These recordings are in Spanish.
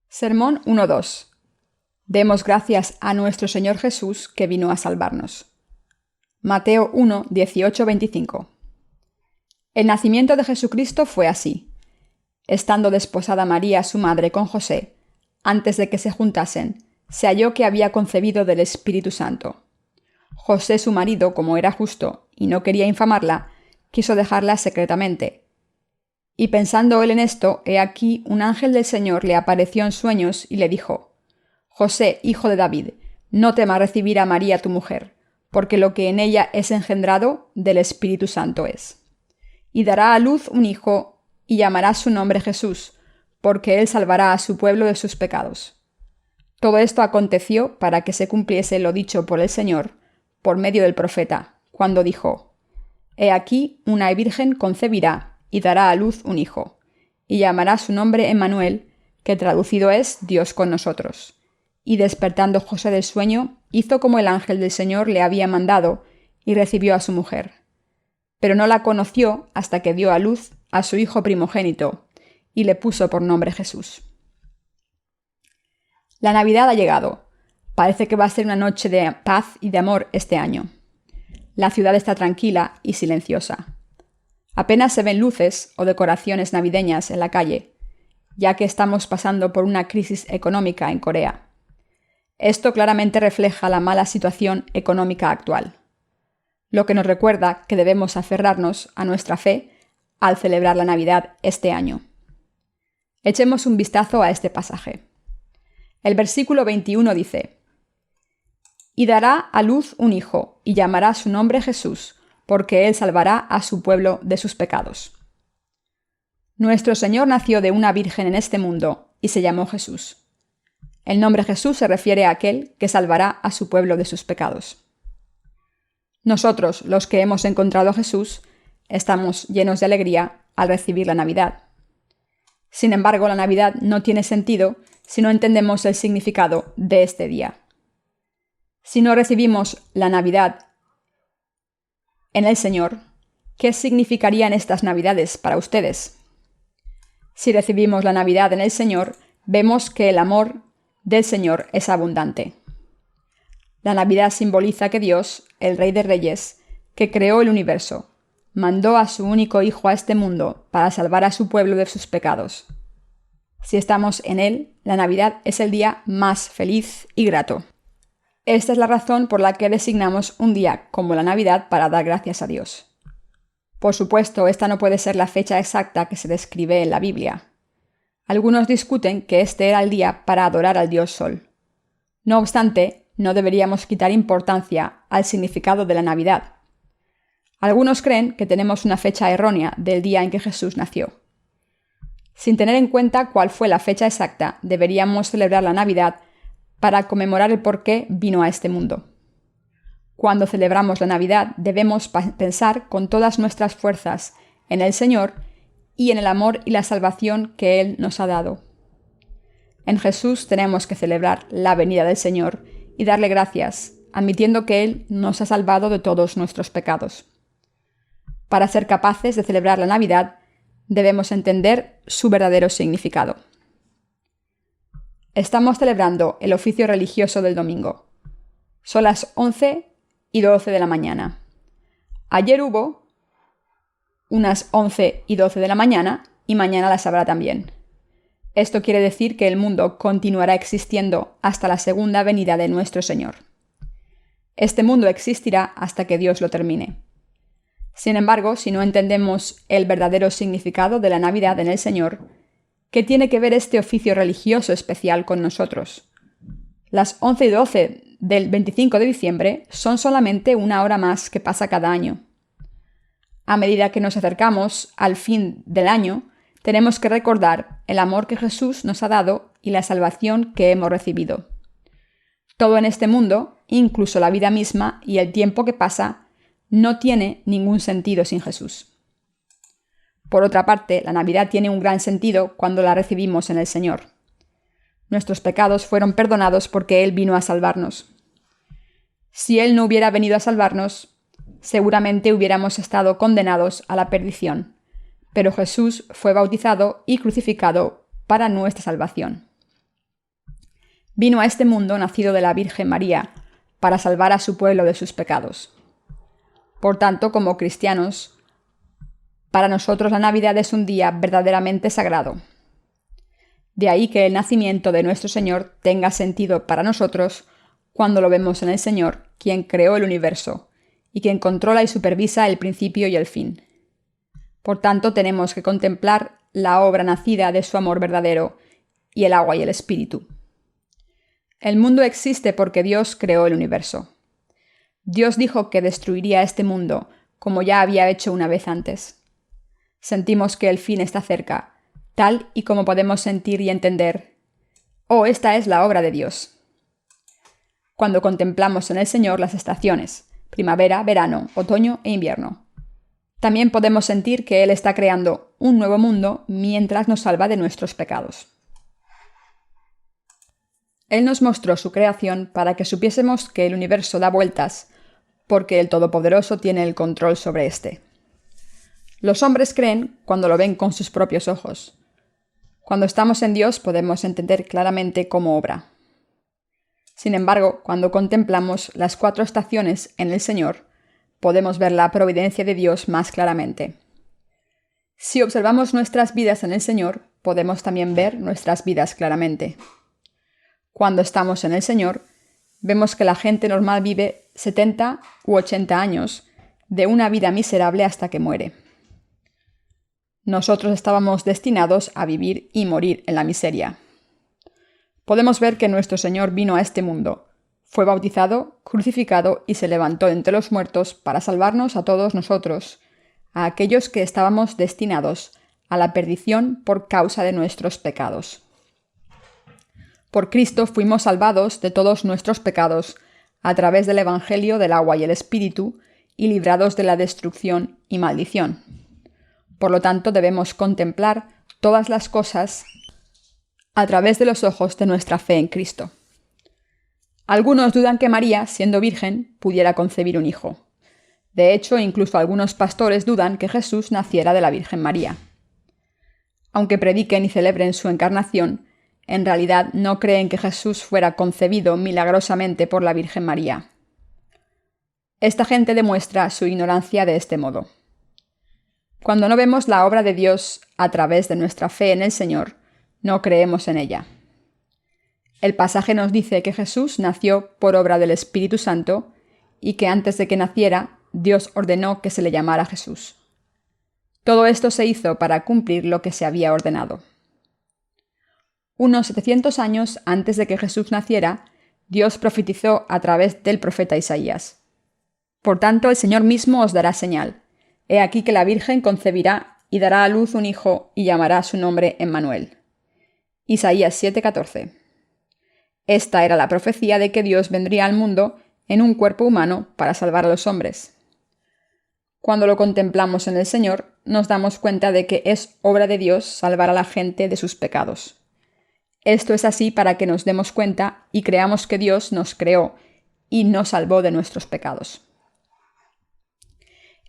Sermón 1.2. Demos gracias a nuestro Señor Jesús que vino a salvarnos. Mateo 1, 18-25. El nacimiento de Jesucristo fue así. Estando desposada María, su madre, con José, antes de que se juntasen, se halló que había concebido del Espíritu Santo. José, su marido, como era justo y no quería infamarla, quiso dejarla secretamente. Y pensando él en esto, he aquí un ángel del Señor le apareció en sueños y le dijo: José, hijo de David, no temas recibir a María tu mujer, porque lo que en ella es engendrado del Espíritu Santo es. Y dará a luz un hijo, y llamará su nombre Jesús, porque él salvará a su pueblo de sus pecados. Todo esto aconteció para que se cumpliese lo dicho por el Señor, por medio del profeta, cuando dijo: He aquí una virgen concebirá, y dará a luz un hijo, y llamará su nombre Emmanuel, que traducido es Dios con nosotros. Y despertando José del sueño, hizo como el ángel del Señor le había mandado, y recibió a su mujer. Pero no la conoció hasta que dio a luz a su hijo primogénito, y le puso por nombre Jesús. La Navidad ha llegado. Parece que va a ser una noche de paz y de amor este año. La ciudad está tranquila y silenciosa. Apenas se ven luces o decoraciones navideñas en la calle, ya que estamos pasando por una crisis económica en Corea. Esto claramente refleja la mala situación económica actual, lo que nos recuerda que debemos aferrarnos a nuestra fe al celebrar la Navidad este año. Echemos un vistazo a este pasaje. El versículo 21 dice: Y dará a luz un hijo, y llamará su nombre Jesús, porque él salvará a su pueblo de sus pecados. Nuestro Señor nació de una virgen en este mundo, y se llamó Jesús. El nombre Jesús se refiere a aquel que salvará a su pueblo de sus pecados. Nosotros, los que hemos encontrado a Jesús, estamos llenos de alegría al recibir la Navidad. Sin embargo, la Navidad no tiene sentido si no entendemos el significado de este día. Si no recibimos la Navidad en el Señor, ¿qué significarían estas Navidades para ustedes? Si recibimos la Navidad en el Señor, vemos que el amor del Señor es abundante. La Navidad simboliza que Dios, el Rey de Reyes, que creó el universo, mandó a su único Hijo a este mundo para salvar a su pueblo de sus pecados. Si estamos en Él, la Navidad es el día más feliz y grato. Esta es la razón por la que designamos un día como la Navidad para dar gracias a Dios. Por supuesto, esta no puede ser la fecha exacta que se describe en la Biblia. Algunos discuten que este era el día para adorar al Dios Sol. No obstante, no deberíamos quitar importancia al significado de la Navidad. Algunos creen que tenemos una fecha errónea del día en que Jesús nació. Sin tener en cuenta cuál fue la fecha exacta, deberíamos celebrar la Navidad para conmemorar el por qué vino a este mundo. Cuando celebramos la Navidad, debemos pensar con todas nuestras fuerzas en el Señor y en el amor y la salvación que Él nos ha dado. En Jesús tenemos que celebrar la venida del Señor y darle gracias, admitiendo que Él nos ha salvado de todos nuestros pecados. Para ser capaces de celebrar la Navidad, debemos entender su verdadero significado. Estamos celebrando el oficio religioso del domingo. Son las 11:12 de la mañana. Ayer hubo unas 11:12 de la mañana y mañana las habrá también. Esto quiere decir que el mundo continuará existiendo hasta la segunda venida de nuestro Señor. Este mundo existirá hasta que Dios lo termine. Sin embargo, si no entendemos el verdadero significado de la Navidad en el Señor, ¿qué tiene que ver este oficio religioso especial con nosotros? Las 11:12 del 25 de diciembre son solamente una hora más que pasa cada año. A medida que nos acercamos al fin del año, tenemos que recordar el amor que Jesús nos ha dado y la salvación que hemos recibido. Todo en este mundo, incluso la vida misma y el tiempo que pasa, no tiene ningún sentido sin Jesús. Por otra parte, la Navidad tiene un gran sentido cuando la recibimos en el Señor. Nuestros pecados fueron perdonados porque Él vino a salvarnos. Si Él no hubiera venido a salvarnos, seguramente hubiéramos estado condenados a la perdición, pero Jesús fue bautizado y crucificado para nuestra salvación. vino a este mundo nacido de la Virgen María para salvar a su pueblo de sus pecados. Por tanto, como cristianos, para nosotros la Navidad es un día verdaderamente sagrado. De ahí que el nacimiento de nuestro Señor tenga sentido para nosotros cuando lo vemos en el Señor, quien creó el universo y quien controla y supervisa el principio y el fin. Por tanto, tenemos que contemplar la obra nacida de su amor verdadero y el agua y el espíritu. El mundo existe porque Dios creó el universo. Dios dijo que destruiría este mundo, como ya había hecho una vez antes. Sentimos que el fin está cerca, tal y como podemos sentir y entender: «Oh, esta es la obra de Dios». Cuando contemplamos en el Señor las estaciones, primavera, verano, otoño e invierno, también podemos sentir que Él está creando un nuevo mundo mientras nos salva de nuestros pecados. Él nos mostró su creación para que supiésemos que el universo da vueltas, porque el Todopoderoso tiene el control sobre éste. Los hombres creen cuando lo ven con sus propios ojos. Cuando estamos en Dios podemos entender claramente cómo obra. Sin embargo, cuando contemplamos las 4 estaciones en el Señor, podemos ver la providencia de Dios más claramente. Si observamos nuestras vidas en el Señor, podemos también ver nuestras vidas claramente. Cuando estamos en el Señor, vemos que la gente normal vive 70 u 80 años, de una vida miserable hasta que muere. Nosotros estábamos destinados a vivir y morir en la miseria. Podemos ver que nuestro Señor vino a este mundo, fue bautizado, crucificado y se levantó entre los muertos para salvarnos a todos nosotros, a aquellos que estábamos destinados a la perdición por causa de nuestros pecados. Por Cristo fuimos salvados de todos nuestros pecados a través del Evangelio del agua y el Espíritu y librados de la destrucción y maldición. Por lo tanto, debemos contemplar todas las cosas a través de los ojos de nuestra fe en Cristo. Algunos dudan que María, siendo virgen, pudiera concebir un hijo. De hecho, incluso algunos pastores dudan que Jesús naciera de la Virgen María. Aunque prediquen y celebren su encarnación, en realidad no creen que Jesús fuera concebido milagrosamente por la Virgen María. Esta gente demuestra su ignorancia de este modo. Cuando no vemos la obra de Dios a través de nuestra fe en el Señor, no creemos en ella. El pasaje nos dice que Jesús nació por obra del Espíritu Santo y que antes de que naciera, Dios ordenó que se le llamara Jesús. Todo esto se hizo para cumplir lo que se había ordenado. Unos 700 años antes de que Jesús naciera, Dios profetizó a través del profeta Isaías: «Por tanto, el Señor mismo os dará señal. He aquí que la Virgen concebirá y dará a luz un hijo y llamará su nombre Emmanuel». Isaías 7:14. Esta era la profecía de que Dios vendría al mundo en un cuerpo humano para salvar a los hombres. Cuando lo contemplamos en el Señor, nos damos cuenta de que es obra de Dios salvar a la gente de sus pecados. Esto es así para que nos demos cuenta y creamos que Dios nos creó y nos salvó de nuestros pecados.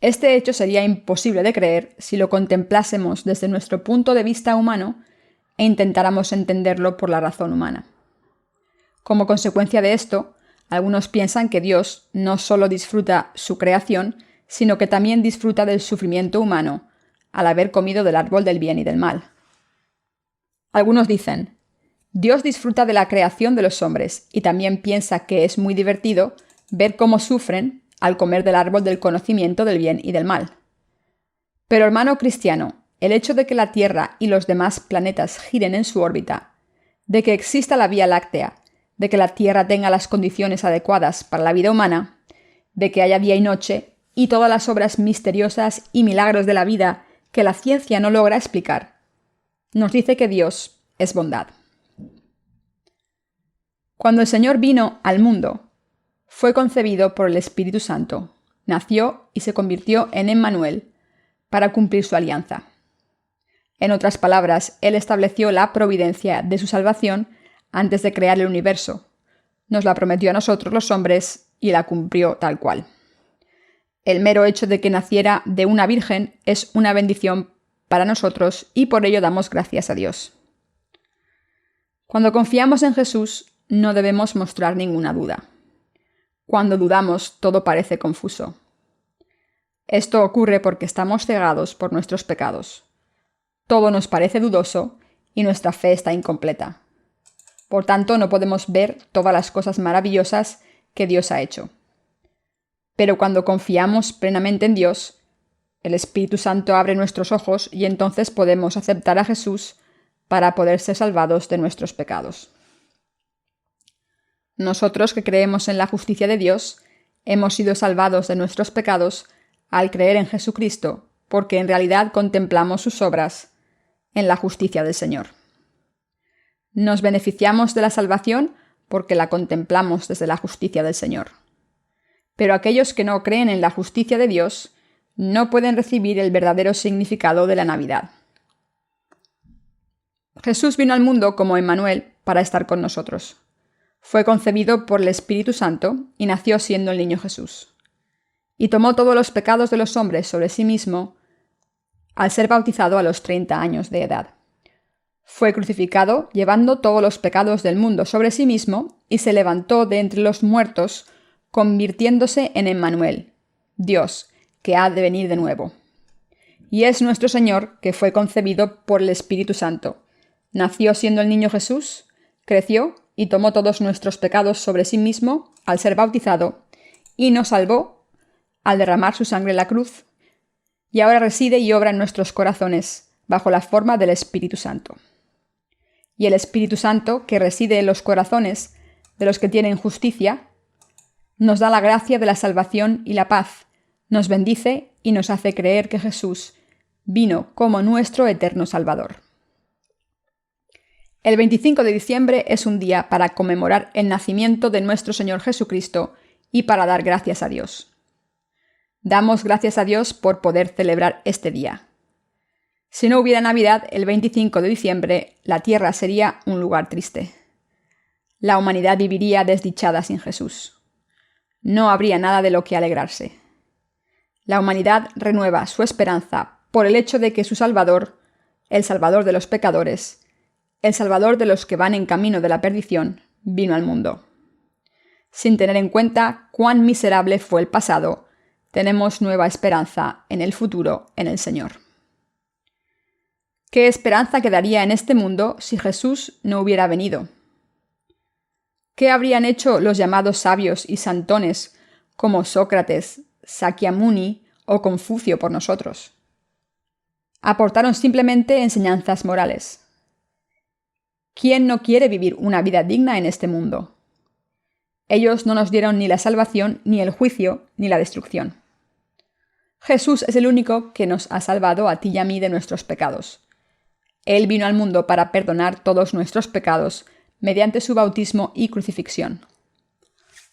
Este hecho sería imposible de creer si lo contemplásemos desde nuestro punto de vista humano e intentáramos entenderlo por la razón humana. Como consecuencia de esto, algunos piensan que Dios no solo disfruta su creación, sino que también disfruta del sufrimiento humano al haber comido del árbol del bien y del mal. Algunos dicen: Dios disfruta de la creación de los hombres y también piensa que es muy divertido ver cómo sufren al comer del árbol del conocimiento del bien y del mal. Pero, hermano cristiano, el hecho de que la Tierra y los demás planetas giren en su órbita, de que exista la Vía Láctea, de que la Tierra tenga las condiciones adecuadas para la vida humana, de que haya día y noche, y todas las obras misteriosas y milagros de la vida que la ciencia no logra explicar, nos dice que Dios es bondad. Cuando el Señor vino al mundo, fue concebido por el Espíritu Santo, nació y se convirtió en Emmanuel para cumplir su alianza. En otras palabras, Él estableció la providencia de su salvación antes de crear el universo. Nos la prometió a nosotros los hombres y la cumplió tal cual. El mero hecho de que naciera de una virgen es una bendición para nosotros y por ello damos gracias a Dios. Cuando confiamos en Jesús, no debemos mostrar ninguna duda. Cuando dudamos, todo parece confuso. Esto ocurre porque estamos cegados por nuestros pecados. Todo nos parece dudoso y nuestra fe está incompleta. Por tanto, no podemos ver todas las cosas maravillosas que Dios ha hecho. Pero cuando confiamos plenamente en Dios, el Espíritu Santo abre nuestros ojos y entonces podemos aceptar a Jesús para poder ser salvados de nuestros pecados. Nosotros que creemos en la justicia de Dios, hemos sido salvados de nuestros pecados al creer en Jesucristo, porque en realidad contemplamos sus obras en la justicia del Señor. Nos beneficiamos de la salvación porque la contemplamos desde la justicia del Señor. Pero aquellos que no creen en la justicia de Dios no pueden recibir el verdadero significado de la Navidad. Jesús vino al mundo como Emmanuel para estar con nosotros. Fue concebido por el Espíritu Santo y nació siendo el niño Jesús. Y tomó todos los pecados de los hombres sobre sí mismo al ser bautizado a los 30 años de edad. Fue crucificado llevando todos los pecados del mundo sobre sí mismo y se levantó de entre los muertos, convirtiéndose en Emmanuel, Dios, que ha de venir de nuevo. Y es nuestro Señor que fue concebido por el Espíritu Santo. Nació siendo el niño Jesús, creció y tomó todos nuestros pecados sobre sí mismo al ser bautizado, y nos salvó al derramar su sangre en la cruz, y ahora reside y obra en nuestros corazones, bajo la forma del Espíritu Santo. Y el Espíritu Santo, que reside en los corazones de los que tienen justicia, nos da la gracia de la salvación y la paz, nos bendice y nos hace creer que Jesús vino como nuestro eterno Salvador. El 25 de diciembre es un día para conmemorar el nacimiento de nuestro Señor Jesucristo y para dar gracias a Dios. Damos gracias a Dios por poder celebrar este día. Si no hubiera Navidad el 25 de diciembre, la tierra sería un lugar triste. La humanidad viviría desdichada sin Jesús. No habría nada de lo que alegrarse. La humanidad renueva su esperanza por el hecho de que su Salvador, el Salvador de los pecadores, el Salvador de los que van en camino de la perdición, vino al mundo. Sin tener en cuenta cuán miserable fue el pasado, tenemos nueva esperanza en el futuro en el Señor. ¿Qué esperanza quedaría en este mundo si Jesús no hubiera venido? ¿Qué habrían hecho los llamados sabios y santones como Sócrates, Sakyamuni o Confucio por nosotros? Aportaron simplemente enseñanzas morales. ¿Quién no quiere vivir una vida digna en este mundo? Ellos no nos dieron ni la salvación, ni el juicio, ni la destrucción. Jesús es el único que nos ha salvado a ti y a mí de nuestros pecados. Él vino al mundo para perdonar todos nuestros pecados mediante su bautismo y crucifixión.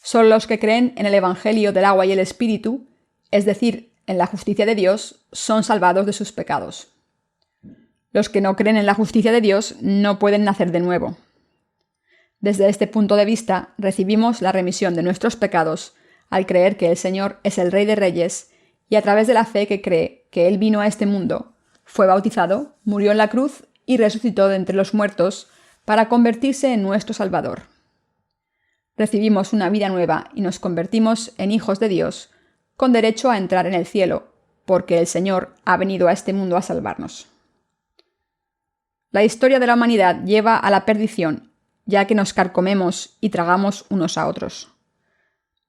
Solo los que creen en el Evangelio del agua y el Espíritu, es decir, en la justicia de Dios, son salvados de sus pecados. Los que no creen en la justicia de Dios no pueden nacer de nuevo. Desde este punto de vista, recibimos la remisión de nuestros pecados al creer que el Señor es el Rey de Reyes y a través de la fe que cree que Él vino a este mundo, fue bautizado, murió en la cruz y resucitó de entre los muertos para convertirse en nuestro Salvador. Recibimos una vida nueva y nos convertimos en hijos de Dios, con derecho a entrar en el cielo, porque el Señor ha venido a este mundo a salvarnos. La historia de la humanidad lleva a la perdición, ya que nos carcomemos y tragamos unos a otros.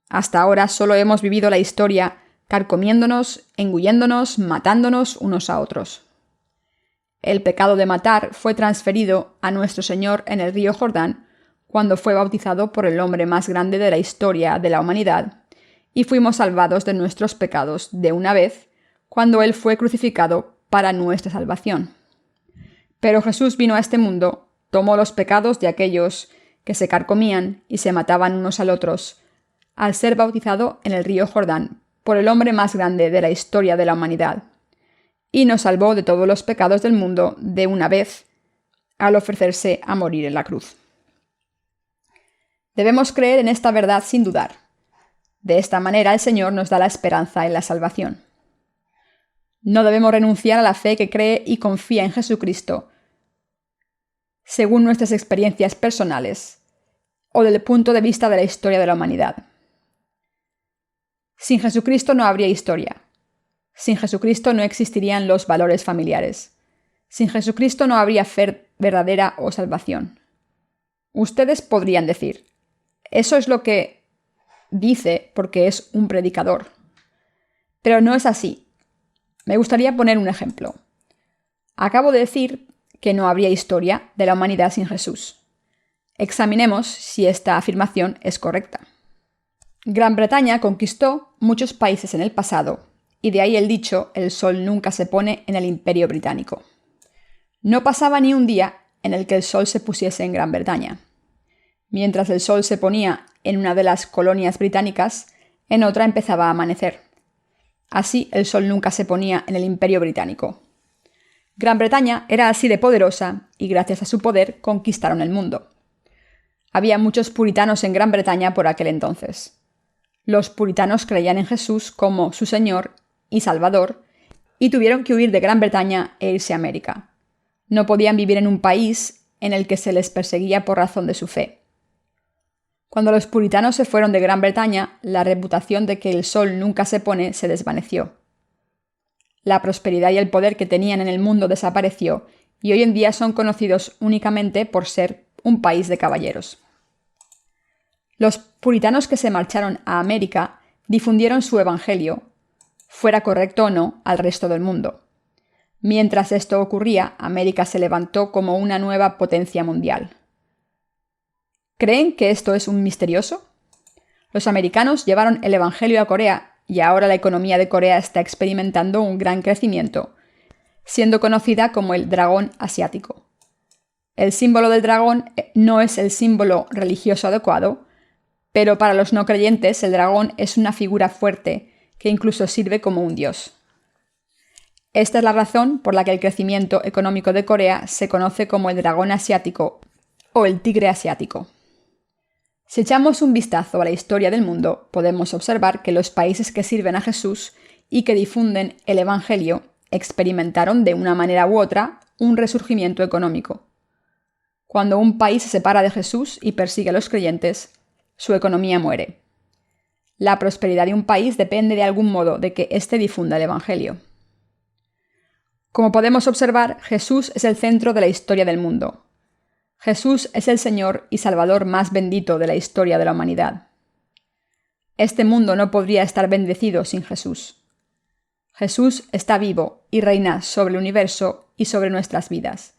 Hasta ahora solo hemos vivido la historia carcomiéndonos, engulléndonos, matándonos unos a otros. El pecado de matar fue transferido a nuestro Señor en el río Jordán cuando fue bautizado por el hombre más grande de la historia de la humanidad, y fuimos salvados de nuestros pecados de una vez cuando Él fue crucificado para nuestra salvación. Pero Jesús vino a este mundo, tomó los pecados de aquellos que se carcomían y se mataban unos al otros, al ser bautizado en el río Jordán por el hombre más grande de la historia de la humanidad, y nos salvó de todos los pecados del mundo de una vez, al ofrecerse a morir en la cruz. Debemos creer en esta verdad sin dudar. De esta manera el Señor nos da la esperanza en la salvación. No debemos renunciar a la fe que cree y confía en Jesucristo, según nuestras experiencias personales, o del punto de vista de la historia de la humanidad. Sin Jesucristo no habría historia. Sin Jesucristo no existirían los valores familiares. Sin Jesucristo no habría fe verdadera o salvación. Ustedes podrían decir, eso es lo que dice porque es un predicador. Pero no es así. Me gustaría poner un ejemplo. Acabo de decir que no habría historia de la humanidad sin Jesús. Examinemos si esta afirmación es correcta. Gran Bretaña conquistó muchos países en el pasado, y de ahí el dicho, el sol nunca se pone en el Imperio Británico. No pasaba ni un día en el que el sol se pusiese en Gran Bretaña. Mientras el sol se ponía en una de las colonias británicas, en otra empezaba a amanecer. Así, el sol nunca se ponía en el Imperio Británico. Gran Bretaña era así de poderosa y gracias a su poder conquistaron el mundo. Había muchos puritanos en Gran Bretaña por aquel entonces. Los puritanos creían en Jesús como su Señor y Salvador y tuvieron que huir de Gran Bretaña e irse a América. No podían vivir en un país en el que se les perseguía por razón de su fe. Cuando los puritanos se fueron de Gran Bretaña, la reputación de que el sol nunca se pone se desvaneció. La prosperidad y el poder que tenían en el mundo desapareció y hoy en día son conocidos únicamente por ser un país de caballeros. Los puritanos que se marcharon a América difundieron su evangelio, fuera correcto o no, al resto del mundo. Mientras esto ocurría, América se levantó como una nueva potencia mundial. ¿Creen que esto es un misterioso? Los americanos llevaron el evangelio a Corea y ahora la economía de Corea está experimentando un gran crecimiento, siendo conocida como el dragón asiático. El símbolo del dragón no es el símbolo religioso adecuado, pero para los no creyentes el dragón es una figura fuerte que incluso sirve como un dios. Esta es la razón por la que el crecimiento económico de Corea se conoce como el dragón asiático o el tigre asiático. Si echamos un vistazo a la historia del mundo, podemos observar que los países que sirven a Jesús y que difunden el Evangelio experimentaron de una manera u otra un resurgimiento económico. Cuando un país se separa de Jesús y persigue a los creyentes, su economía muere. La prosperidad de un país depende de algún modo de que éste difunda el Evangelio. Como podemos observar, Jesús es el centro de la historia del mundo. Jesús es el Señor y Salvador más bendito de la historia de la humanidad. Este mundo no podría estar bendecido sin Jesús. Jesús está vivo y reina sobre el universo y sobre nuestras vidas,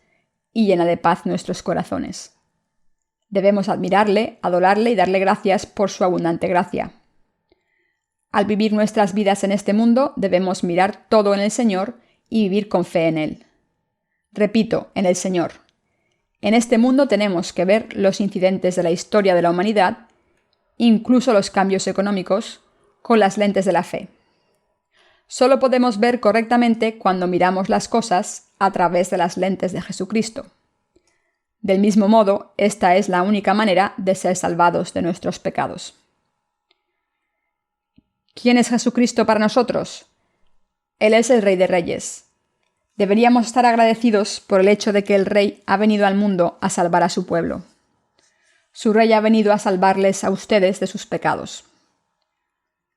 y llena de paz nuestros corazones. Debemos admirarle, adorarle y darle gracias por su abundante gracia. Al vivir nuestras vidas en este mundo, debemos mirar todo en el Señor y vivir con fe en Él. Repito, en el Señor. En este mundo tenemos que ver los incidentes de la historia de la humanidad, incluso los cambios económicos, con las lentes de la fe. Solo podemos ver correctamente cuando miramos las cosas a través de las lentes de Jesucristo. Del mismo modo, esta es la única manera de ser salvados de nuestros pecados. ¿Quién es Jesucristo para nosotros? Él es el Rey de Reyes. Deberíamos estar agradecidos por el hecho de que el Rey ha venido al mundo a salvar a su pueblo. Su Rey ha venido a salvarles a ustedes de sus pecados.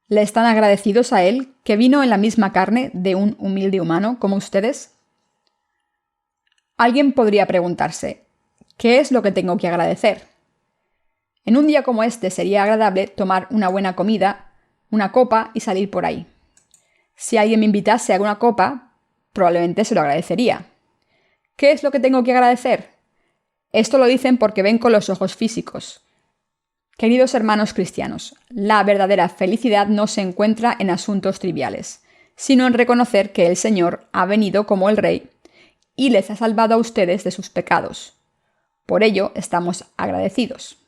¿Le están agradecidos a Él, que vino en la misma carne de un humilde humano como ustedes? Alguien podría preguntarse, ¿qué es lo que tengo que agradecer? En un día como este sería agradable tomar una buena comida, una copa y salir por ahí. Si alguien me invitase a una copa, probablemente se lo agradecería. ¿Qué es lo que tengo que agradecer? Esto lo dicen porque ven con los ojos físicos. Queridos hermanos cristianos, la verdadera felicidad no se encuentra en asuntos triviales, sino en reconocer que el Señor ha venido como el Rey y les ha salvado a ustedes de sus pecados. Por ello estamos agradecidos.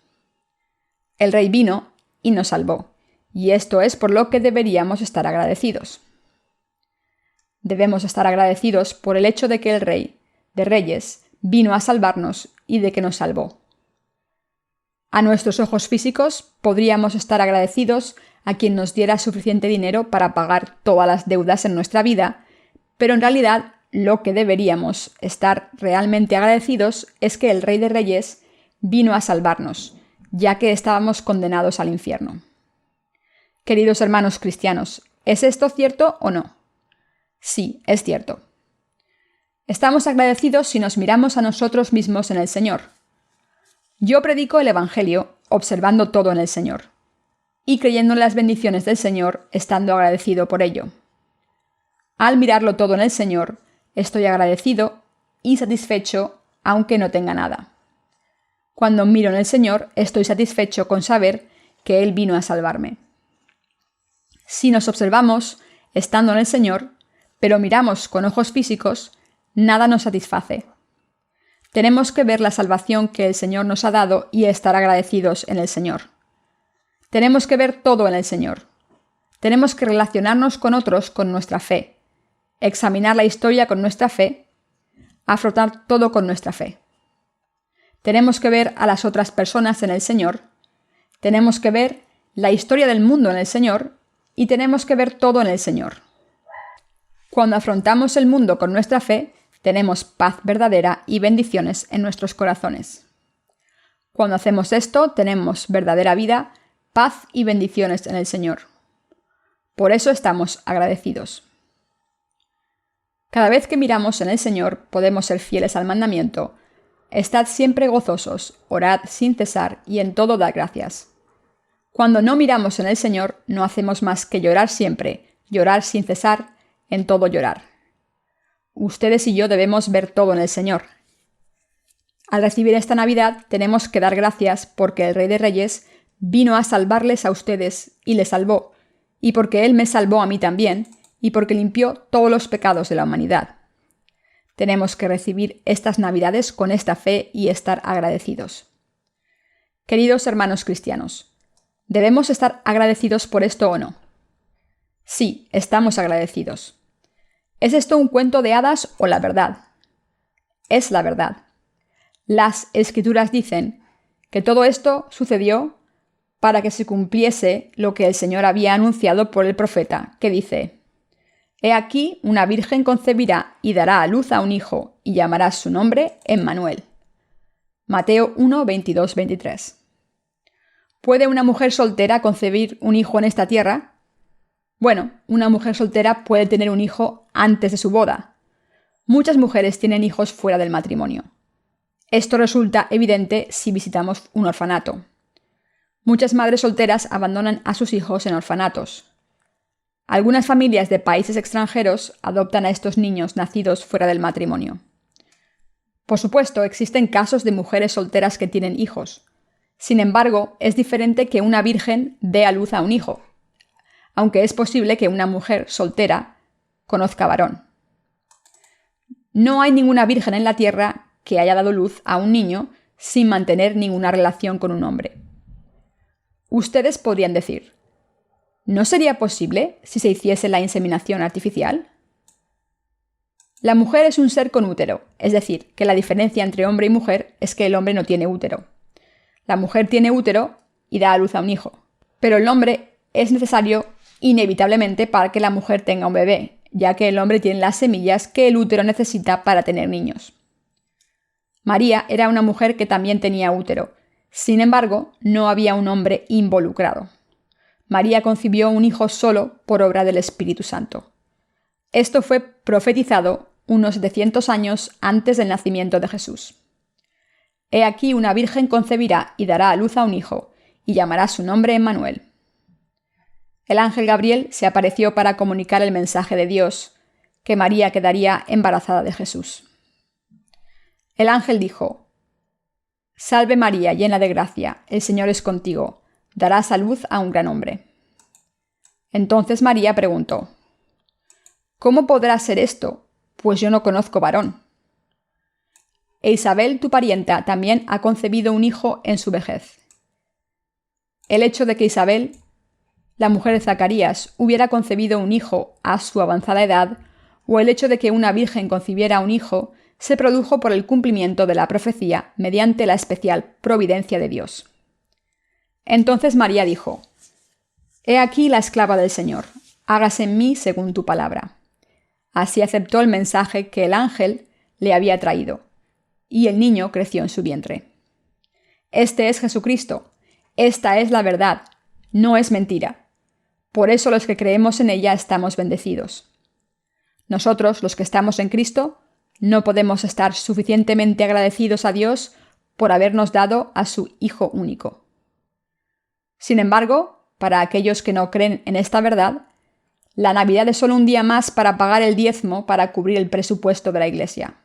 El Rey vino y nos salvó, y esto es por lo que deberíamos estar agradecidos. Debemos estar agradecidos por el hecho de que el Rey de Reyes vino a salvarnos y de que nos salvó. A nuestros ojos físicos podríamos estar agradecidos a quien nos diera suficiente dinero para pagar todas las deudas en nuestra vida, pero en realidad lo que deberíamos estar realmente agradecidos es que el Rey de Reyes vino a salvarnos ya que estábamos condenados al infierno. Queridos hermanos cristianos, ¿es esto cierto o no? Sí, es cierto. Estamos agradecidos si nos miramos a nosotros mismos en el Señor. Yo predico el Evangelio observando todo en el Señor y creyendo en las bendiciones del Señor, estando agradecido por ello. Al mirarlo todo en el Señor, estoy agradecido y satisfecho aunque no tenga nada. Cuando miro en el Señor, estoy satisfecho con saber que Él vino a salvarme. Si nos observamos estando en el Señor, pero miramos con ojos físicos, nada nos satisface. Tenemos que ver la salvación que el Señor nos ha dado y estar agradecidos en el Señor. Tenemos que ver todo en el Señor. Tenemos que relacionarnos con otros con nuestra fe, examinar la historia con nuestra fe, afrontar todo con nuestra fe. Tenemos que ver a las otras personas en el Señor, tenemos que ver la historia del mundo en el Señor y tenemos que ver todo en el Señor. Cuando afrontamos el mundo con nuestra fe, tenemos paz verdadera y bendiciones en nuestros corazones. Cuando hacemos esto, tenemos verdadera vida, paz y bendiciones en el Señor. Por eso estamos agradecidos. Cada vez que miramos en el Señor, podemos ser fieles al mandamiento. Estad siempre gozosos, orad sin cesar y en todo dad gracias. Cuando no miramos en el Señor, no hacemos más que llorar siempre, llorar sin cesar, en todo llorar. Ustedes y yo debemos ver todo en el Señor. Al recibir esta Navidad, tenemos que dar gracias porque el Rey de Reyes vino a salvarles a ustedes y les salvó, y porque Él me salvó a mí también, y porque limpió todos los pecados de la humanidad. Tenemos que recibir estas Navidades con esta fe y estar agradecidos. Queridos hermanos cristianos, ¿debemos estar agradecidos por esto o no? Sí, estamos agradecidos. ¿Es esto un cuento de hadas o la verdad? Es la verdad. Las Escrituras dicen que todo esto sucedió para que se cumpliese lo que el Señor había anunciado por el profeta, que dice: He aquí, una virgen concebirá y dará a luz a un hijo, y llamará su nombre Emmanuel. Mateo 1, 22, 23. ¿Puede una mujer soltera concebir un hijo en esta tierra? Bueno, una mujer soltera puede tener un hijo antes de su boda. Muchas mujeres tienen hijos fuera del matrimonio. Esto resulta evidente si visitamos un orfanato. Muchas madres solteras abandonan a sus hijos en orfanatos. Algunas familias de países extranjeros adoptan a estos niños nacidos fuera del matrimonio. Por supuesto, existen casos de mujeres solteras que tienen hijos. Sin embargo, es diferente que una virgen dé a luz a un hijo, aunque es posible que una mujer soltera conozca varón. No hay ninguna virgen en la tierra que haya dado luz a un niño sin mantener ninguna relación con un hombre. Ustedes podrían decir: ¿no sería posible si se hiciese la inseminación artificial? La mujer es un ser con útero, es decir, que la diferencia entre hombre y mujer es que el hombre no tiene útero. La mujer tiene útero y da a luz a un hijo, pero el hombre es necesario inevitablemente para que la mujer tenga un bebé, ya que el hombre tiene las semillas que el útero necesita para tener niños. María era una mujer que también tenía útero. Sin embargo, no había un hombre involucrado. María concibió un hijo solo por obra del Espíritu Santo. Esto fue profetizado unos 700 años antes del nacimiento de Jesús. He aquí, una virgen concebirá y dará a luz a un hijo, y llamará su nombre Emmanuel. El ángel Gabriel se apareció para comunicar el mensaje de Dios, que María quedaría embarazada de Jesús. El ángel dijo: Salve María, llena de gracia, el Señor es contigo, darás a luz a un gran hombre. Entonces María preguntó: ¿Cómo podrá ser esto? Pues yo no conozco varón. E Isabel, tu parienta, también ha concebido un hijo en su vejez. El hecho de que Isabel, la mujer de Zacarías, hubiera concebido un hijo a su avanzada edad, o el hecho de que una virgen concibiera un hijo, se produjo por el cumplimiento de la profecía mediante la especial providencia de Dios. Entonces María dijo: He aquí la esclava del Señor, hágase en mí según tu palabra. Así aceptó el mensaje que el ángel le había traído, y el niño creció en su vientre. Este es Jesucristo, Esta es la verdad, no es mentira. Por eso los que creemos en ella estamos bendecidos. Nosotros, los que estamos en Cristo, no podemos estar suficientemente agradecidos a Dios por habernos dado a su Hijo único. Sin embargo, para aquellos que no creen en esta verdad, la Navidad es solo un día más para pagar el diezmo para cubrir el presupuesto de la Iglesia.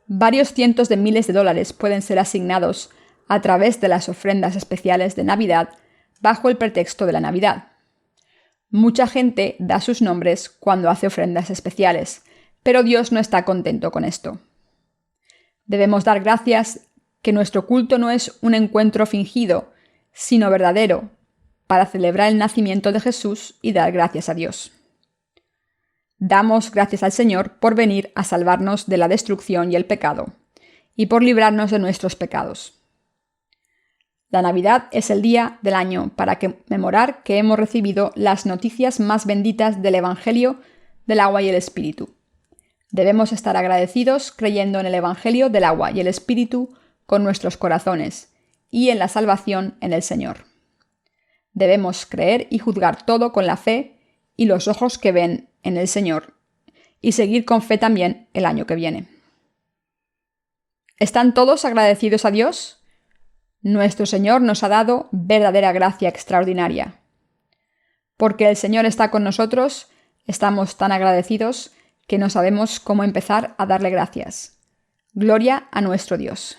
Varios cientos de miles de dólares pueden ser asignados a través de las ofrendas especiales de Navidad bajo el pretexto de la Navidad. Mucha gente da sus nombres cuando hace ofrendas especiales, pero Dios no está contento con esto. Debemos dar gracias que nuestro culto no es un encuentro fingido, sino verdadero, para celebrar el nacimiento de Jesús y dar gracias a Dios. Damos gracias al Señor por venir a salvarnos de la destrucción y el pecado, y por librarnos de nuestros pecados. La Navidad es el día del año para conmemorar que hemos recibido las noticias más benditas del Evangelio del agua y el Espíritu. Debemos estar agradecidos creyendo en el Evangelio del agua y el Espíritu con nuestros corazones, y en la salvación en el Señor. Debemos creer y juzgar todo con la fe y los ojos que ven en el Señor, y seguir con fe también el año que viene. ¿Están todos agradecidos a Dios? Nuestro Señor nos ha dado verdadera gracia extraordinaria. Porque el Señor está con nosotros, estamos tan agradecidos que no sabemos cómo empezar a darle gracias. Gloria a nuestro Dios.